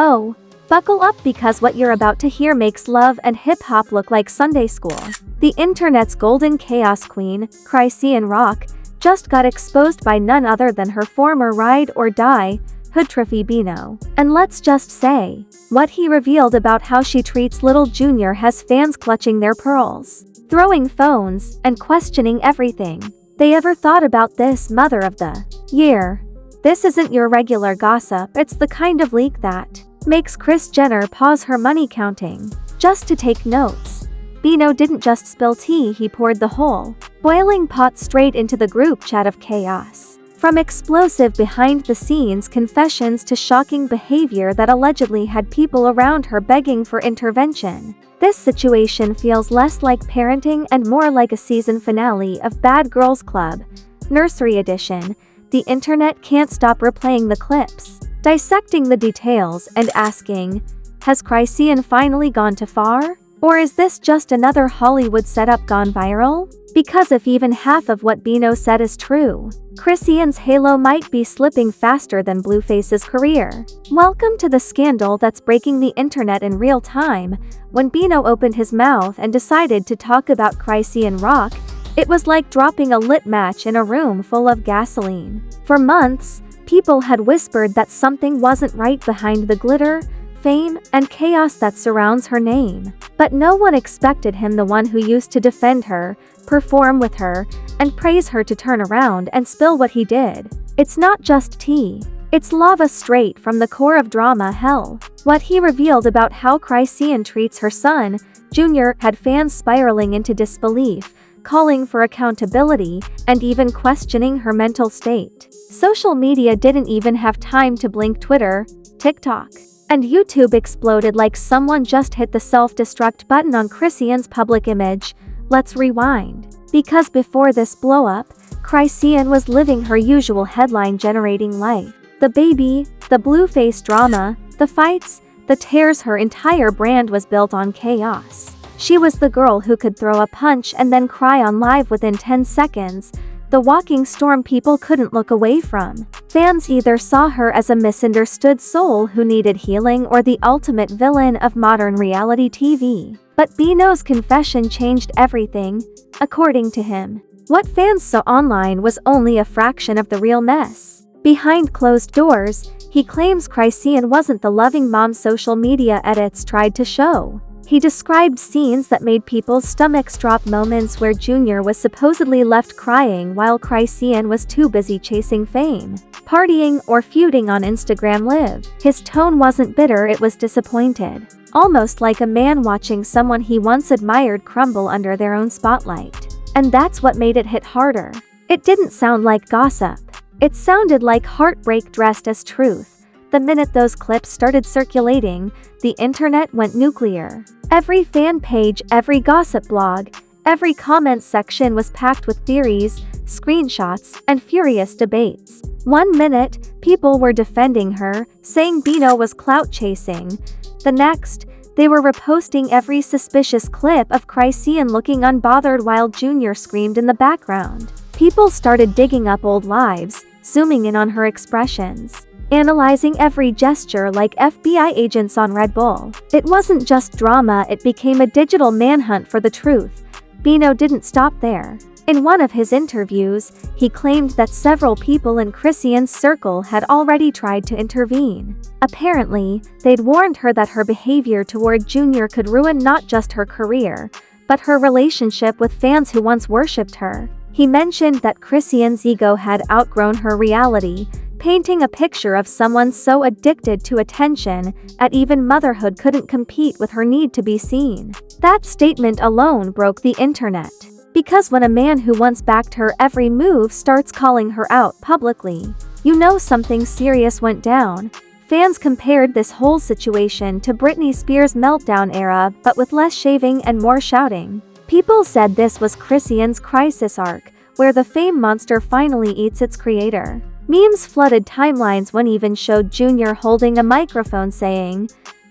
Oh, buckle up because what you're about to hear makes love and hip-hop look like Sunday school. The internet's golden chaos queen, Chriseanrock, just got exposed by none other than her former ride-or-die hood trophy Bino. And let's just say, what he revealed about how she treats little Junior has fans clutching their pearls, throwing phones, and questioning everything they ever thought about this mother of the year. This isn't your regular gossip, it's the kind of leak that makes Kris Jenner pause her money counting just to take notes. Bino didn't just spill tea, he poured the whole boiling pot straight into the group chat of chaos. From explosive behind-the-scenes confessions to shocking behavior that allegedly had people around her begging for intervention. This situation feels less like parenting and more like a season finale of Bad Girls Club, Nursery Edition. The internet can't stop replaying the clips, dissecting the details and asking, has Chrisean finally gone too far? Or is this just another Hollywood setup gone viral? Because if even half of what Bino said is true, Chrisean's halo might be slipping faster than Blueface's career. Welcome to the scandal that's breaking the internet in real time. When Bino opened his mouth and decided to talk about Chriseanrock, it was like dropping a lit match in a room full of gasoline. For months, people had whispered that something wasn't right behind the glitter, fame, and chaos that surrounds her name. But no one expected him, the one who used to defend her, perform with her, and praise her, to turn around and spill what he did. It's not just tea. It's lava straight from the core of drama hell. What he revealed about how Chrisean treats her son, Junior, had fans spiraling into disbelief, calling for accountability, and even questioning her mental state. Social media didn't even have time to blink. Twitter, TikTok, and YouTube exploded like someone just hit the self-destruct button on Chrisean's public image. Let's rewind. Because before this blow-up, Chrisean was living her usual headline-generating life. The baby, the Blueface drama, the fights, the tears. Her entire brand was built on chaos. She was the girl who could throw a punch and then cry on live within 10 seconds. The walking storm people couldn't look away from. Fans either saw her as a misunderstood soul who needed healing or the ultimate villain of modern reality TV. But Bino's confession changed everything, according to him. What fans saw online was only a fraction of the real mess. Behind closed doors, he claims Chrisean wasn't the loving mom social media edits tried to show. He described scenes that made people's stomachs drop, moments where Junior was supposedly left crying while Chrisean was too busy chasing fame, partying, or feuding on Instagram Live. His tone wasn't bitter, it was disappointed. Almost like a man watching someone he once admired crumble under their own spotlight. And that's what made it hit harder. It didn't sound like gossip. It sounded like heartbreak dressed as truth. The minute those clips started circulating, the internet went nuclear. Every fan page, every gossip blog, every comment section was packed with theories, screenshots, and furious debates. One minute, people were defending her, saying Bino was clout chasing. The next, they were reposting every suspicious clip of Chrisean looking unbothered while Junior screamed in the background. People started digging up old lives, zooming in on her expressions, analyzing every gesture like FBI agents on Red Bull. It wasn't just drama, it became a digital manhunt for the truth. Bino didn't stop there. In one of his interviews, he claimed that several people in Chrisean's circle had already tried to intervene. Apparently, they'd warned her that her behavior toward Junior could ruin not just her career, but her relationship with fans who once worshipped her. He mentioned that Chrisean's ego had outgrown her reality, painting a picture of someone so addicted to attention that even motherhood couldn't compete with her need to be seen. That statement alone broke the internet. Because when a man who once backed her every move starts calling her out publicly, you know something serious went down. Fans compared this whole situation to Britney Spears' meltdown era, but with less shaving and more shouting. People said this was Chrisean's crisis arc, where the fame monster finally eats its creator. Memes flooded timelines, one even showed Junior holding a microphone saying,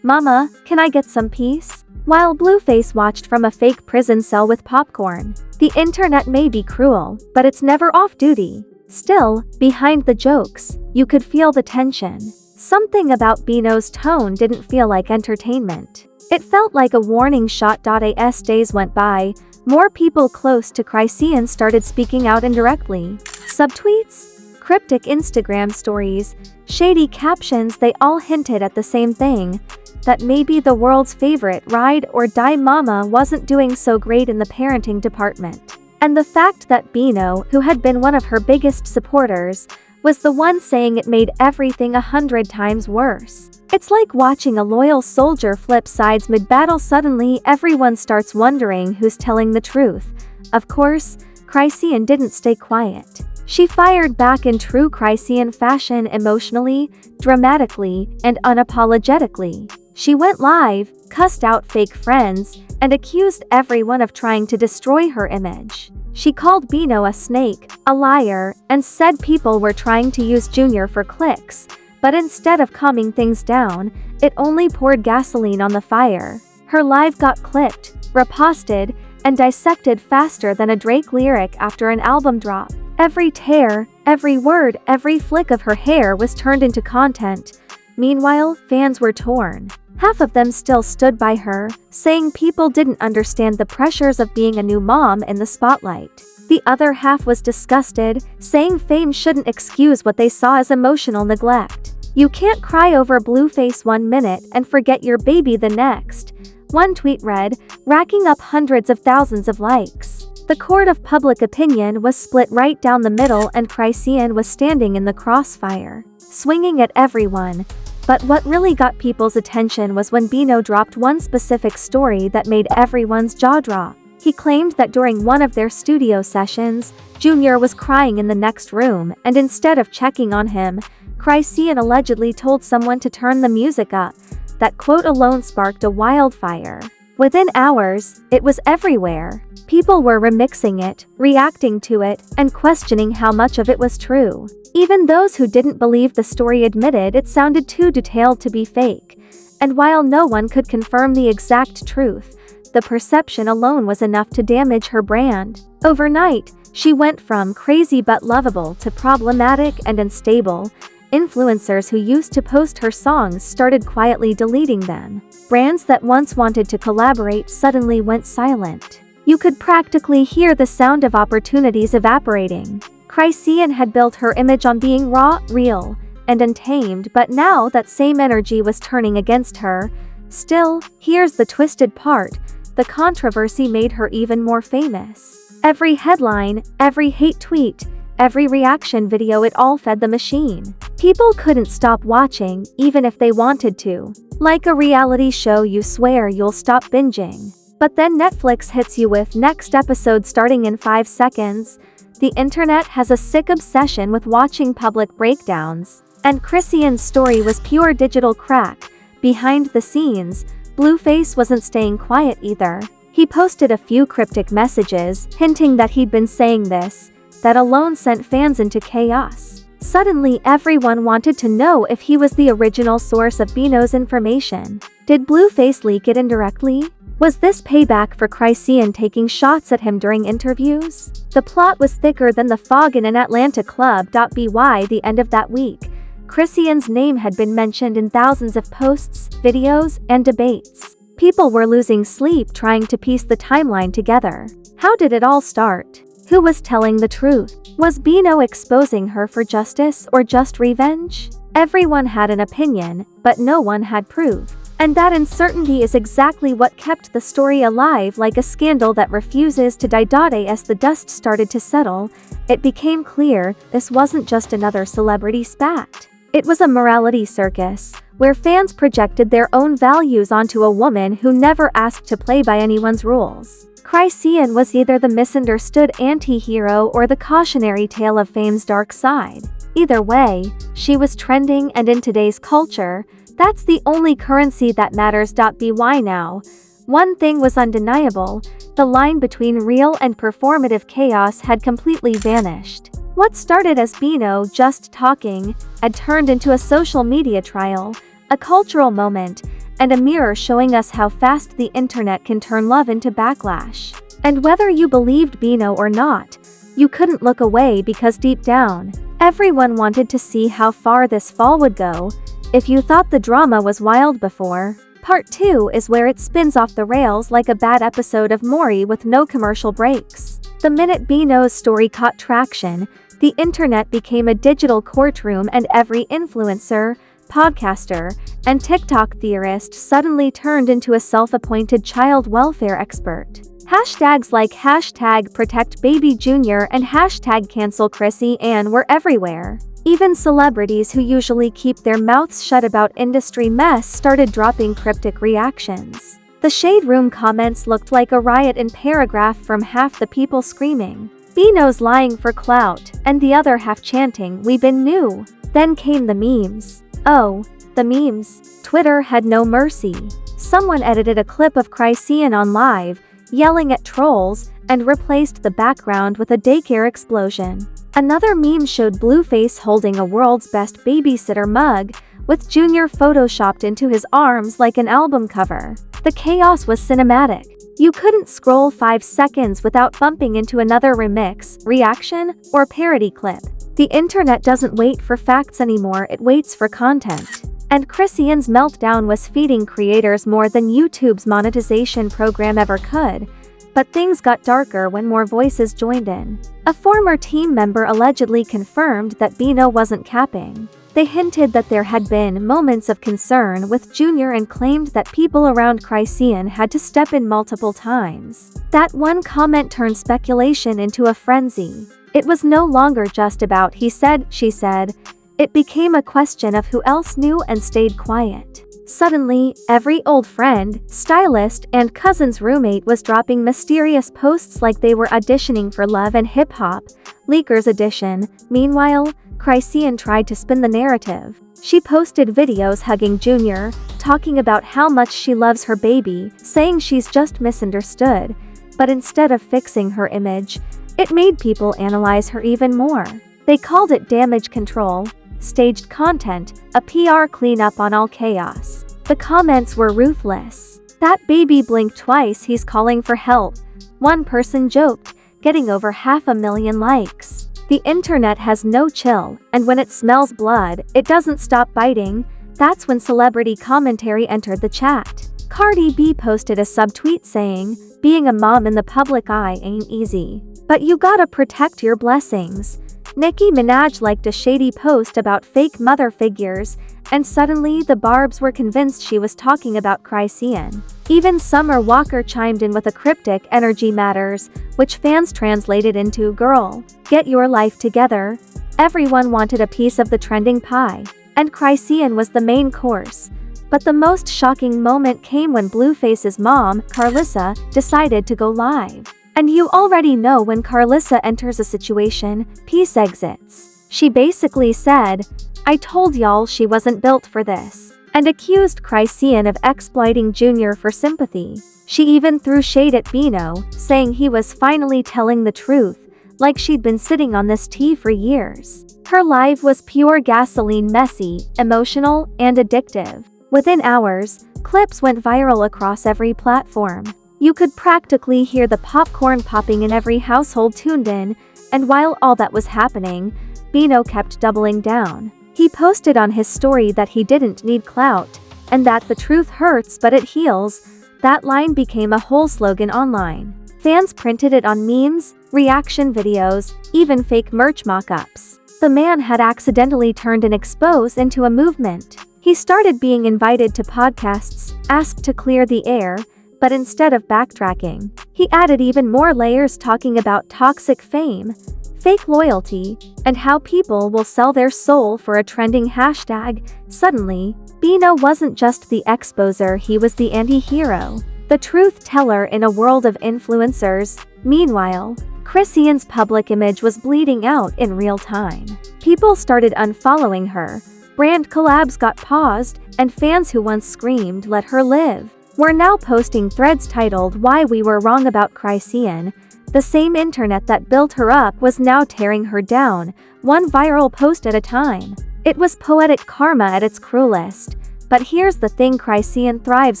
"Mama, can I get some peace?" while Blueface watched from a fake prison cell with popcorn. The internet may be cruel, but it's never off duty. Still, behind the jokes, you could feel the tension. Something about Bino's tone didn't feel like entertainment. It felt like a warning shot. As days went by, more people close to Chrisean started speaking out indirectly. Subtweets, cryptic Instagram stories, shady captions, they all hinted at the same thing, that maybe the world's favorite ride or die mama wasn't doing so great in the parenting department. And the fact that Bino, who had been one of her biggest supporters, was the one saying it made everything 100 times worse. It's like watching a loyal soldier flip sides mid-battle. Suddenly everyone starts wondering who's telling the truth. Of course, Chrisean didn't stay quiet. She fired back in true Chrisean fashion, emotionally, dramatically, and unapologetically. She went live, cussed out fake friends, and accused everyone of trying to destroy her image. She called Bino a snake, a liar, and said people were trying to use Junior for clicks, but instead of calming things down, it only poured gasoline on the fire. Her live got clipped, reposted, and dissected faster than a Drake lyric after an album drop. Every tear, every word, every flick of her hair was turned into content. Meanwhile, fans were torn. Half of them still stood by her, saying people didn't understand the pressures of being a new mom in the spotlight. The other half was disgusted, saying fame shouldn't excuse what they saw as emotional neglect. You can't cry over Blueface 1 minute and forget your baby the next, one tweet read, racking up hundreds of thousands of likes. The court of public opinion was split right down the middle, and Chrisean was standing in the crossfire, swinging at everyone. But what really got people's attention was when Bino dropped one specific story that made everyone's jaw drop. He claimed that during one of their studio sessions, Junior was crying in the next room, and instead of checking on him, Chrisean allegedly told someone to turn the music up. That quote alone sparked a wildfire. Within hours, it was everywhere. People were remixing it, reacting to it, and questioning how much of it was true. Even those who didn't believe the story admitted it sounded too detailed to be fake. And while no one could confirm the exact truth, the perception alone was enough to damage her brand. Overnight, she went from crazy but lovable to problematic and unstable. Influencers who used to post her songs started quietly deleting them. Brands that once wanted to collaborate suddenly went silent. You could practically hear the sound of opportunities evaporating. Chrisean had built her image on being raw, real, and untamed, but now that same energy was turning against her. Still, here's the twisted part. The controversy made her even more famous. Every headline, every hate tweet, every reaction video, it all fed the machine. People couldn't stop watching, even if they wanted to. Like a reality show, you swear you'll stop binging. But then Netflix hits you with next episode starting in 5 seconds. The internet has a sick obsession with watching public breakdowns. And Chrisean's story was pure digital crack. Behind the scenes, Blueface wasn't staying quiet either. He posted a few cryptic messages, hinting that he'd been saying this. That alone sent fans into chaos. Suddenly everyone wanted to know if he was the original source of Bino's information. Did Blueface leak it indirectly? Was this payback for Chrisean taking shots at him during interviews? The plot was thicker than the fog in an Atlanta club. By the end of that week, Chrisean's name had been mentioned in thousands of posts, videos, and debates. People were losing sleep trying to piece the timeline together. How did it all start? Who was telling the truth? Was Bino exposing her for justice or just revenge? Everyone had an opinion, but no one had proof. And that uncertainty is exactly what kept the story alive, like a scandal that refuses to die. As the dust started to settle, it became clear this wasn't just another celebrity spat. It was a morality circus, where fans projected their own values onto a woman who never asked to play by anyone's rules. Chrisean was either the misunderstood anti-hero or the cautionary tale of fame's dark side. Either way, she was trending, and in today's culture, that's the only currency that matters. By now, one thing was undeniable: the line between real and performative chaos had completely vanished. What started as Bino just talking had turned into a social media trial, a cultural moment, and a mirror showing us how fast the internet can turn love into backlash. And whether you believed Bino or not, you couldn't look away, because deep down, everyone wanted to see how far this fall would go. If you thought the drama was wild before, Part 2 is where it spins off the rails like a bad episode of Maury with no commercial breaks. The minute Bino's story caught traction, the internet became a digital courtroom and every influencer, podcaster, and TikTok theorist suddenly turned into a self-appointed child welfare expert. Hashtags like #ProtectBabyJr and #CancelChrisean were everywhere. Even celebrities who usually keep their mouths shut about industry mess started dropping cryptic reactions. The Shade Room comments looked like a riot in paragraph from half the people screaming, "Bino's lying for clout," and the other half chanting, "We been new." Then came the memes. Oh, the memes. Twitter had no mercy. Someone edited a clip of Chrisean on live, yelling at trolls, and replaced the background with a daycare explosion. Another meme showed Blueface holding a world's best babysitter mug, with Junior photoshopped into his arms like an album cover. The chaos was cinematic. You couldn't scroll 5 seconds without bumping into another remix, reaction, or parody clip. The internet doesn't wait for facts anymore, it waits for content. And Chrisean's meltdown was feeding creators more than YouTube's monetization program ever could. But things got darker when more voices joined in. A former team member allegedly confirmed that Bino wasn't capping. They hinted that there had been moments of concern with Junior and claimed that people around Chrisean had to step in multiple times. That one comment turned speculation into a frenzy. It was no longer just about he said, she said. It became a question of who else knew and stayed quiet. Suddenly, every old friend, stylist, and cousin's roommate was dropping mysterious posts like they were auditioning for Love and Hip Hop, Leakers Edition. Meanwhile, Chrisean tried to spin the narrative. She posted videos hugging Junior, talking about how much she loves her baby, saying she's just misunderstood. But instead of fixing her image, it made people analyze her even more. They called it damage control, staged content, a PR cleanup on all chaos. The comments were ruthless. "That baby blinked twice, he's calling for help," one person joked, getting over 500,000 likes. The internet has no chill, and when it smells blood, it doesn't stop biting. That's when celebrity commentary entered the chat. Cardi B posted a subtweet saying, "Being a mom in the public eye ain't easy, but you gotta protect your blessings." Nicki Minaj liked a shady post about fake mother figures, and suddenly the Barbs were convinced she was talking about Chrisean. Even Summer Walker chimed in with a cryptic "Energy matters," which fans translated into "Girl, get your life together." Everyone wanted a piece of the trending pie, and Chrisean was the main course. But the most shocking moment came when Blueface's mom, Carlissa, decided to go live. And you already know when Carlissa enters a situation, peace exits. She basically said, "I told y'all she wasn't built for this," and accused Chrisean of exploiting Junior for sympathy. She even threw shade at Bino, saying he was finally telling the truth, like she'd been sitting on this tea for years. Her live was pure gasoline, messy, emotional, and addictive. Within hours, clips went viral across every platform. You could practically hear the popcorn popping in every household tuned in, and while all that was happening, Bino kept doubling down. He posted on his story that he didn't need clout, and that the truth hurts but it heals. That line became a whole slogan online. Fans printed it on memes, reaction videos, even fake merch mock-ups. The man had accidentally turned an expose into a movement. He started being invited to podcasts, asked to clear the air, but instead of backtracking, he added even more layers talking about toxic fame, fake loyalty, and how people will sell their soul for a trending hashtag. Suddenly, Bino wasn't just the exposer, he was the anti-hero, the truth teller in a world of influencers. Meanwhile, Chrisean's public image was bleeding out in real time. People started unfollowing her, brand collabs got paused, and fans who once screamed, "Let her live," were now posting threads titled "Why We Were Wrong About Chrisean." The same internet that built her up was now tearing her down, one viral post at a time. It was poetic karma at its cruelest. But here's the thing, Chrisean thrives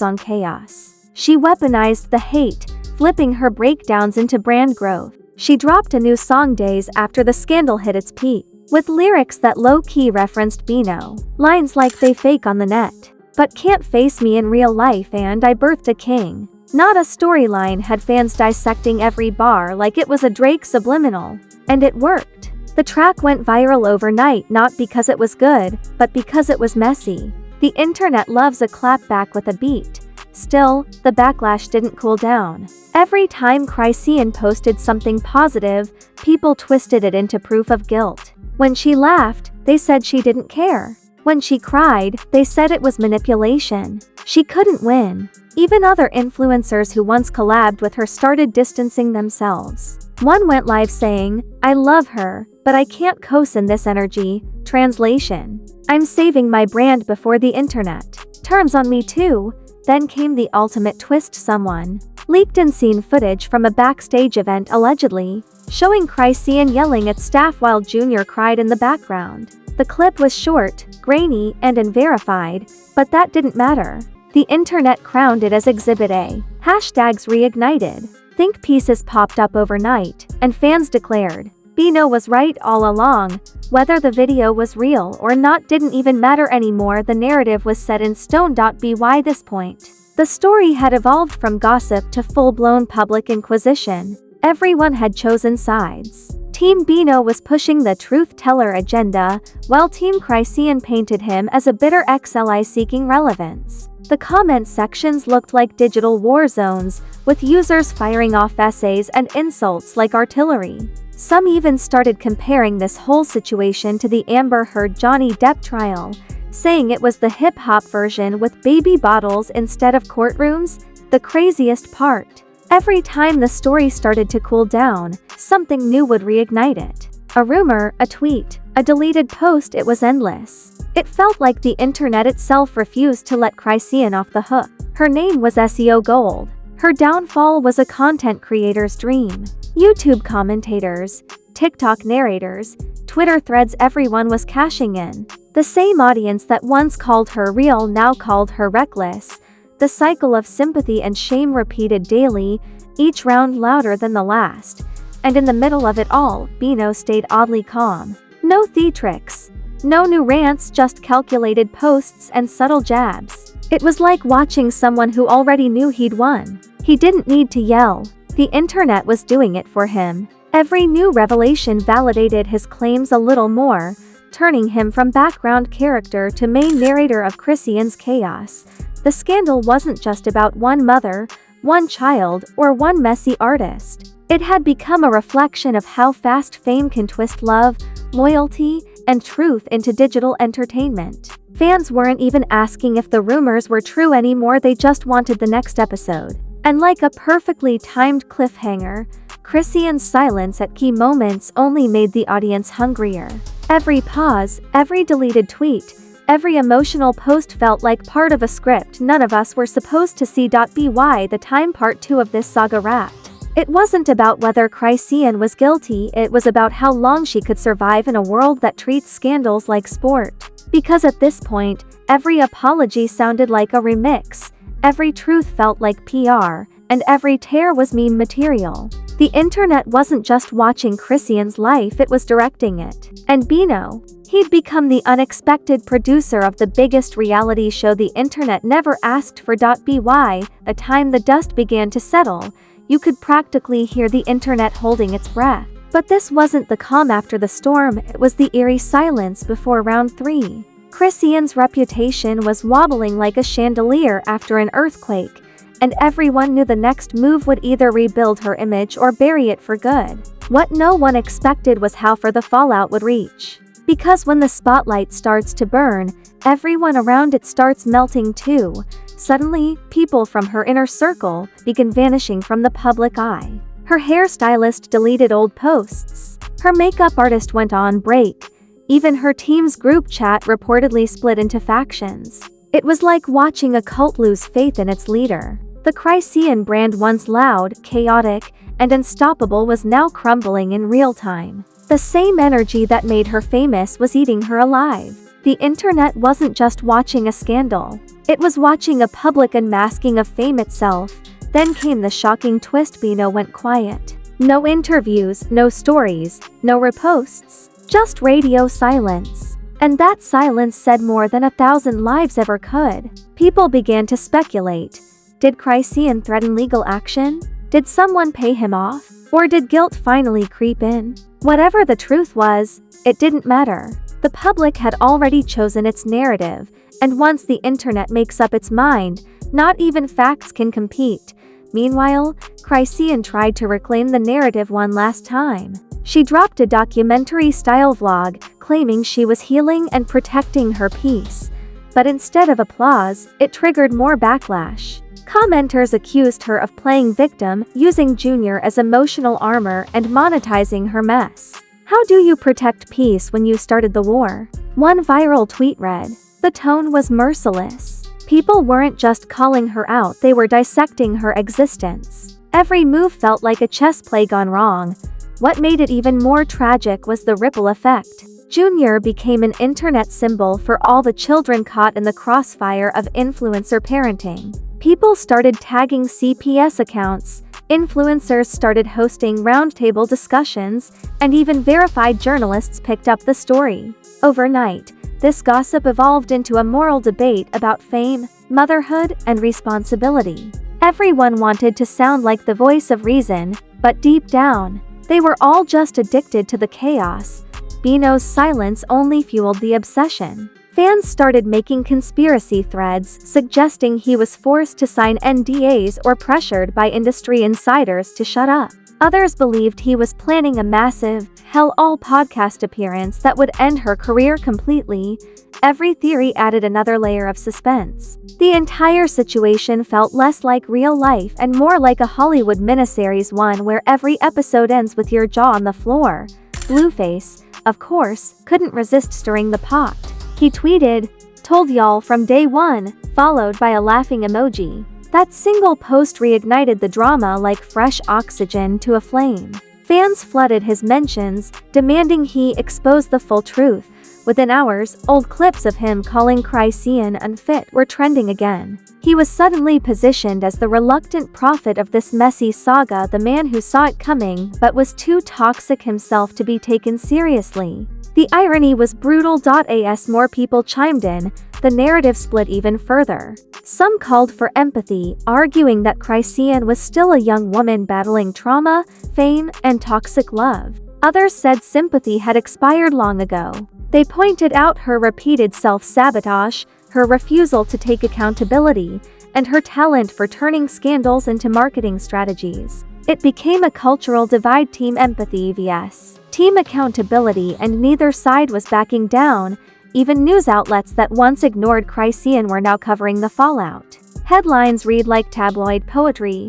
on chaos. She weaponized the hate, flipping her breakdowns into brand growth. She dropped a new song days after the scandal hit its peak. with lyrics that low-key referenced Bino. Lines like "they fake on the net, but can't face me in real life" and "I birthed a king." Not a storyline had fans dissecting every bar like it was a Drake subliminal. And it worked. The track went viral overnight not because it was good, but because it was messy. The internet loves a clapback with a beat. Still, the backlash didn't cool down. Every time Chrisean posted something positive, people twisted it into proof of guilt. When she laughed, they said she didn't care. When she cried, they said it was manipulation. She couldn't win. Even other influencers who once collabed with her started distancing themselves. One went live saying, "I love her, but I can't co-sign this energy." Translation: "I'm saving my brand before the internet turns on me too." Then came the ultimate twist. Someone leaked unseen footage from a backstage event allegedly showing Chrisean yelling at staff while Junior cried in the background. The clip was short, grainy, and unverified, but that didn't matter. The internet crowned it as Exhibit A. Hashtags reignited. Think pieces popped up overnight, and fans declared, "Bino was right all along." Whether the video was real or not didn't even matter anymore. The narrative was set in stone. By this point, the story had evolved from gossip to full-blown public inquisition. Everyone had chosen sides. Team Bino was pushing the truth-teller agenda, while Team Chrisean painted him as a bitter XLI seeking relevance. The comment sections looked like digital war zones, with users firing off essays and insults like artillery. Some even started comparing this whole situation to the Amber Heard Johnny Depp trial, saying it was the hip-hop version with baby bottles instead of courtrooms. The craziest part: every time the story started to cool down, something new would reignite it. A rumor, a tweet, a deleted post. It was endless. It felt like the internet itself refused to let Chrisean off the hook. Her name was SEO gold. Her downfall was a content creator's dream. YouTube commentators, TikTok narrators, Twitter threads, everyone was cashing in. The same audience that once called her real now called her reckless. The cycle of sympathy and shame repeated daily, each round louder than the last. And in the middle of it all, Bino stayed oddly calm. No theatrics. No new rants, just calculated posts and subtle jabs. It was like watching someone who already knew he'd won. He didn't need to yell. The internet was doing it for him. Every new revelation validated his claims a little more, turning him from background character to main narrator of Chrisean's chaos. The scandal wasn't just about one mother, one child, or one messy artist. It had become a reflection of how fast fame can twist love, loyalty, and truth into digital entertainment. Fans weren't even asking if the rumors were true anymore, they just wanted the next episode. And like a perfectly timed cliffhanger, Chrisean's silence at key moments only made the audience hungrier. Every pause, every deleted tweet, every emotional post felt like part of a script none of us were supposed to see. By the time part 2 of this saga wrapped, it wasn't about whether Chrisean was guilty, it was about how long she could survive in a world that treats scandals like sport. Because at this point, every apology sounded like a remix, every truth felt like PR, and every tear was meme material. The internet wasn't just watching Chrisean's life, it was directing it. And Bino, he'd become the unexpected producer of the biggest reality show the internet never asked for. By the time the dust began to settle, you could practically hear the internet holding its breath. But this wasn't the calm after the storm, it was the eerie silence before round 3. Chrisean's reputation was wobbling like a chandelier after an earthquake, and everyone knew the next move would either rebuild her image or bury it for good. What no one expected was how far the fallout would reach. Because when the spotlight starts to burn, everyone around it starts melting too. Suddenly, people from her inner circle began vanishing from the public eye. Her hairstylist deleted old posts. Her makeup artist went on break. Even her team's group chat reportedly split into factions. It was like watching a cult lose faith in its leader. The Chrisean brand, once loud, chaotic, and unstoppable, was now crumbling in real time. The same energy that made her famous was eating her alive. The internet wasn't just watching a scandal. It was watching a public unmasking of fame itself. Then came the shocking twist: Bino went quiet. No interviews, no stories, no reposts. Just radio silence. And that silence said more than 1,000 lives ever could. People began to speculate. Did Chrisean threaten legal action? Did someone pay him off? Or did guilt finally creep in? Whatever the truth was, it didn't matter. The public had already chosen its narrative, and once the internet makes up its mind, not even facts can compete. Meanwhile, Chrisean tried to reclaim the narrative one last time. She dropped a documentary-style vlog, claiming she was healing and protecting her peace. But instead of applause, it triggered more backlash. Commenters accused her of playing victim, using Junior as emotional armor and monetizing her mess. How do you protect peace when you started the war? One viral tweet read. The tone was merciless. People weren't just calling her out, they were dissecting her existence. Every move felt like a chess play gone wrong. What made it even more tragic was the ripple effect. Junior became an internet symbol for all the children caught in the crossfire of influencer parenting. People started tagging CPS accounts, influencers started hosting roundtable discussions, and even verified journalists picked up the story. Overnight, this gossip evolved into a moral debate about fame, motherhood, and responsibility. Everyone wanted to sound like the voice of reason, but deep down, they were all just addicted to the chaos. Bino's silence only fueled the obsession. Fans started making conspiracy threads, suggesting he was forced to sign NDAs or pressured by industry insiders to shut up. Others believed he was planning a massive, tell-all podcast appearance that would end her career completely. Every theory added another layer of suspense. The entire situation felt less like real life and more like a Hollywood miniseries, one where every episode ends with your jaw on the floor. Blueface, of course, couldn't resist stirring the pot. He tweeted, "Told y'all from day one," followed by a laughing emoji. That single post reignited the drama like fresh oxygen to a flame. Fans flooded his mentions, demanding he expose the full truth. Within hours, old clips of him calling Chrisean unfit were trending again. He was suddenly positioned as the reluctant prophet of this messy saga, the man who saw it coming but was too toxic himself to be taken seriously. The irony was brutal. As more people chimed in, the narrative split even further. Some called for empathy, arguing that Chrisean was still a young woman battling trauma, fame, and toxic love. Others said sympathy had expired long ago. They pointed out her repeated self-sabotage, her refusal to take accountability, and her talent for turning scandals into marketing strategies. It became a cultural divide: team empathy vs. team accountability, and neither side was backing down. Even news outlets that once ignored Chrisean were now covering the fallout. Headlines read like tabloid poetry.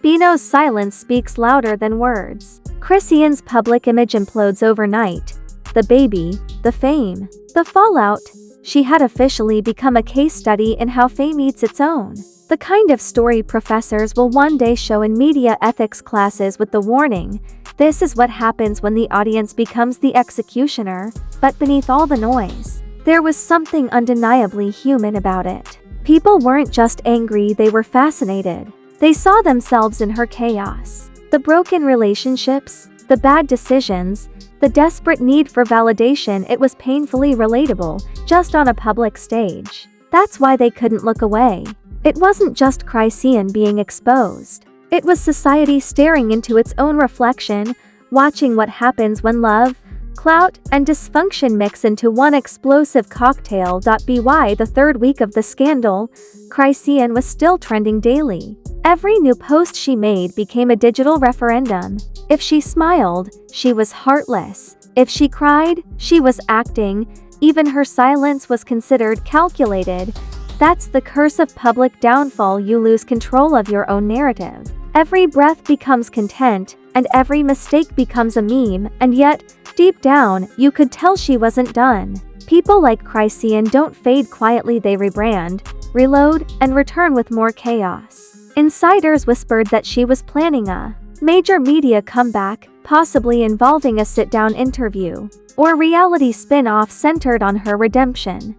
Bino's silence speaks louder than words. Chrisean's public image implodes overnight. The baby, the fame, the fallout. She had officially become a case study in how fame eats its own. The kind of story professors will one day show in media ethics classes with the warning, "This is what happens when the audience becomes the executioner." But beneath all the noise, there was something undeniably human about it. People weren't just angry, they were fascinated. They saw themselves in her chaos. The broken relationships, the bad decisions, the desperate need for validation. It was painfully relatable, just on a public stage. That's why they couldn't look away. It wasn't just Chrisean being exposed. It was society staring into its own reflection, watching what happens when love, clout, and dysfunction mix into one explosive cocktail. By the third week of the scandal, Chrisean was still trending daily. Every new post she made became a digital referendum. If she smiled, she was heartless. If she cried, she was acting. Even her silence was considered calculated. That's the curse of public downfall. You lose control of your own narrative. Every breath becomes content, and every mistake becomes a meme, and yet, deep down, you could tell she wasn't done. People like Chrisean don't fade quietly, they rebrand, reload, and return with more chaos. Insiders whispered that she was planning a major media comeback, possibly involving a sit-down interview, or reality spin-off centered on her redemption.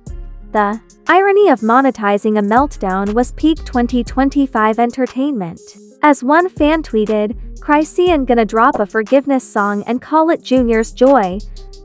The irony of monetizing a meltdown was peak 2025 entertainment. As one fan tweeted, "Chrisean gonna drop a forgiveness song and call it Junior's Joy."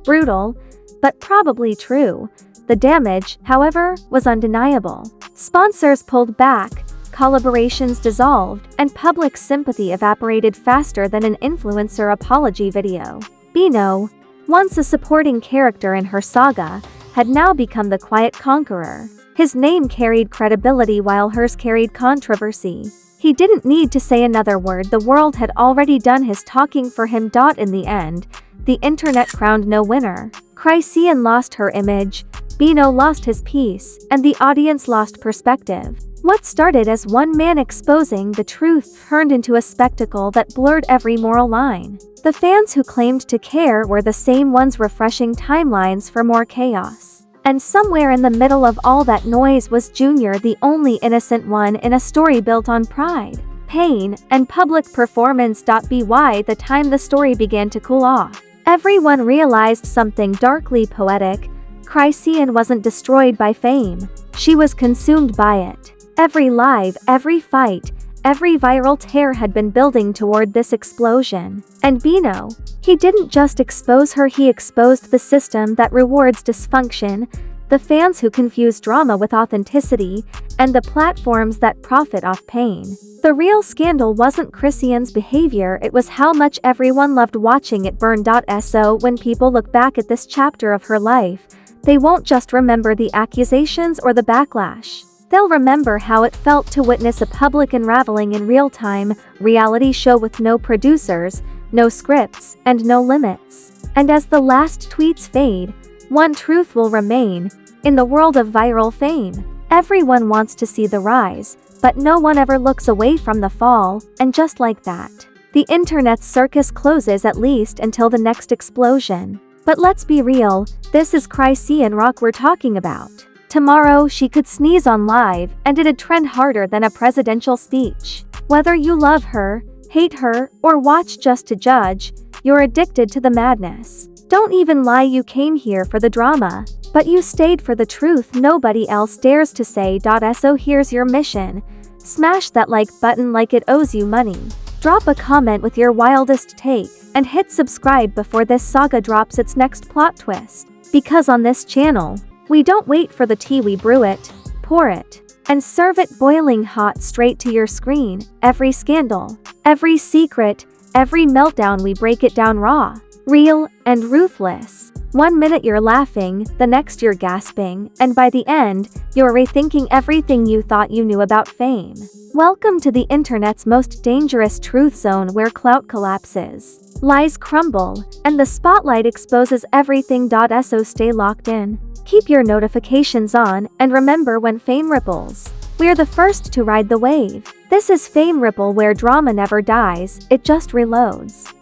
Brutal, but probably true. The damage, however, was undeniable. Sponsors pulled back, collaborations dissolved, and public sympathy evaporated faster than an influencer apology video. Bino, once a supporting character in her saga, had now become the quiet conqueror. His name carried credibility while hers carried controversy. He didn't need to say another word, the world had already done his talking for him. In the end, the internet crowned no winner. Chrisean lost her image, Bino lost his peace, and the audience lost perspective. What started as one man exposing the truth turned into a spectacle that blurred every moral line. The fans who claimed to care were the same ones refreshing timelines for more chaos. And somewhere in the middle of all that noise was Junior, the only innocent one in a story built on pride, pain, and public performance. By the time the story began to cool off, everyone realized something darkly poetic. Chrisean wasn't destroyed by fame. She was consumed by it. Every live, every fight, every viral tear had been building toward this explosion. And Bino, he didn't just expose her, he exposed the system that rewards dysfunction, the fans who confuse drama with authenticity, and the platforms that profit off pain. The real scandal wasn't Chrisean's behavior, it was how much everyone loved watching it burn. So when people look back at this chapter of her life, they won't just remember the accusations or the backlash. They'll remember how it felt to witness a public unraveling in real time, reality show with no producers, no scripts, and no limits. And as the last tweets fade, one truth will remain. In the world of viral fame, everyone wants to see the rise, but no one ever looks away from the fall, and just like that, the internet's circus closes, at least until the next explosion. But let's be real, this is Chriseanrock we're talking about. Tomorrow she could sneeze on live, and it'd trend harder than a presidential speech. Whether you love her, hate her, or watch just to judge, you're addicted to the madness. Don't even lie, you came here for the drama, but you stayed for the truth nobody else dares to say. So here's your mission. Smash that like button like it owes you money. Drop a comment with your wildest take, and hit subscribe before this saga drops its next plot twist. Because on this channel, we don't wait for the tea, we brew it, pour it, and serve it boiling hot straight to your screen. Every scandal, every secret, every meltdown, we break it down raw, real, and ruthless. 1 minute you're laughing, the next you're gasping, and by the end, you're rethinking everything you thought you knew about fame. Welcome to the internet's most dangerous truth zone, where clout collapses, lies crumble, and the spotlight exposes everything. So stay locked in. Keep your notifications on, and remember, when fame ripples, we're the first to ride the wave. This is Fame Ripple, where drama never dies, it just reloads.